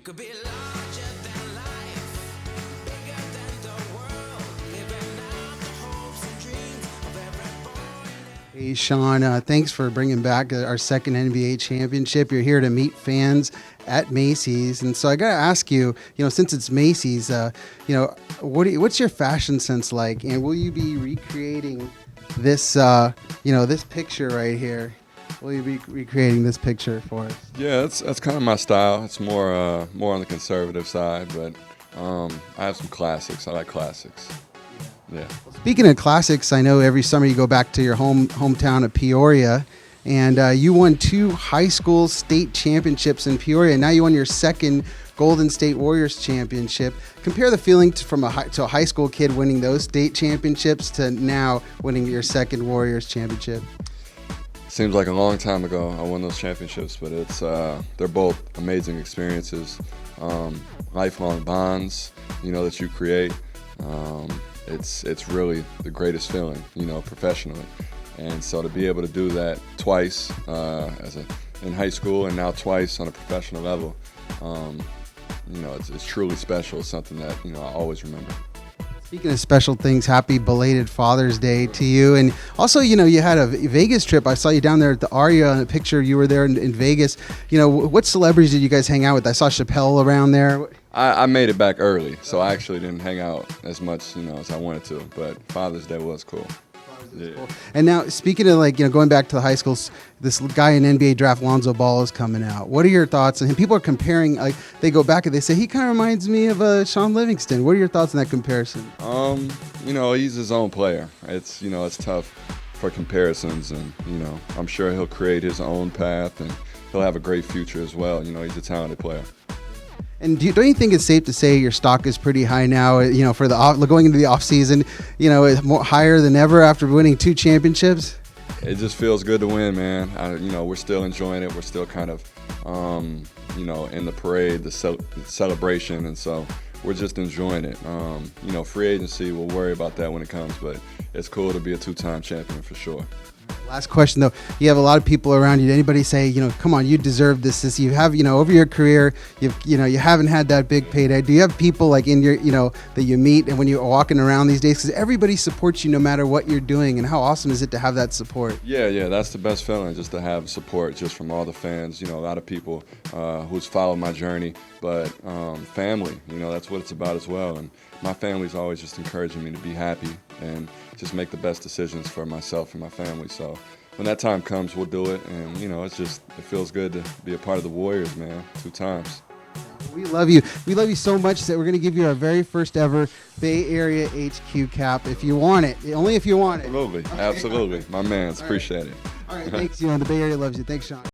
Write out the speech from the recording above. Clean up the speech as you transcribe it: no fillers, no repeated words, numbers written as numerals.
could be larger than life, bigger than the world, living out the hopes and dreams of every boy. Hey, Shaun, thanks for bringing back our second NBA championship. You're here to meet fans at Macy's. And so I got to ask you, since it's Macy's, what's your fashion sense like? And will you be recreating this, this picture right here? Will you be recreating this picture for us? Yeah, that's kind of my style. It's more on the conservative side, but I have some classics. I like classics. Yeah. Speaking of classics, I know every summer you go back to your hometown of Peoria, and you won 2 high school state championships in Peoria. And now you won your second Golden State Warriors championship. Compare the feeling from a high school kid winning those state championships to now winning your second Warriors championship. Seems like a long time ago I won those championships, but it's they're both amazing experiences, lifelong bonds, that you create. It's really the greatest feeling, professionally. And so to be able to do that twice in high school and now twice on a professional level, it's truly special. It's something that I always remember. Speaking of special things, happy belated Father's Day to you. And also, you had a Vegas trip. I saw you down there at the Aria in a picture. You were there in Vegas. What celebrities did you guys hang out with? I saw Chappelle around there. I made it back early, so I actually didn't hang out as much, as I wanted to. But Father's Day was cool. Yeah. Cool. And now, speaking of going back to the high schools, this guy in NBA draft, Lonzo Ball, is coming out. What are your thoughts? And people are comparing. They go back and they say he kind of reminds me of Shaun Livingston. What are your thoughts on that comparison? He's his own player. It's tough for comparisons, and I'm sure he'll create his own path, and he'll have a great future as well. He's a talented player. And don't you think it's safe to say your stock is pretty high now? For going into the off season, it's more higher than ever after winning 2 championships. It just feels good to win, man. We're still enjoying it. We're still kind of, in the parade, the celebration, and so we're just enjoying it. Free agency, we'll worry about that when it comes, but it's cool to be a 2-time champion for sure. Last question, though. You have a lot of people around you. Did anybody say, come on, you deserve this? You have, over your career, you haven't had that big payday. Do you have people in your, that you meet and when you're walking around these days? Because everybody supports you no matter what you're doing. And how awesome is it to have that support? Yeah, that's the best feeling, just to have support just from all the fans. A lot of people who's followed my journey, but family, that's what it's about as well. And my family's always just encouraging me to be happy and just make the best decisions for myself and my family. So when that time comes, we'll do it. And, it feels good to be a part of the Warriors, man, 2 times. We love you. We love you so much that we're going to give you our very first ever Bay Area HQ cap if you want it. Only if you want it. Absolutely. Okay. Absolutely. My man, appreciate it. All right. Thanks, the Bay Area loves you. Thanks, Shaun.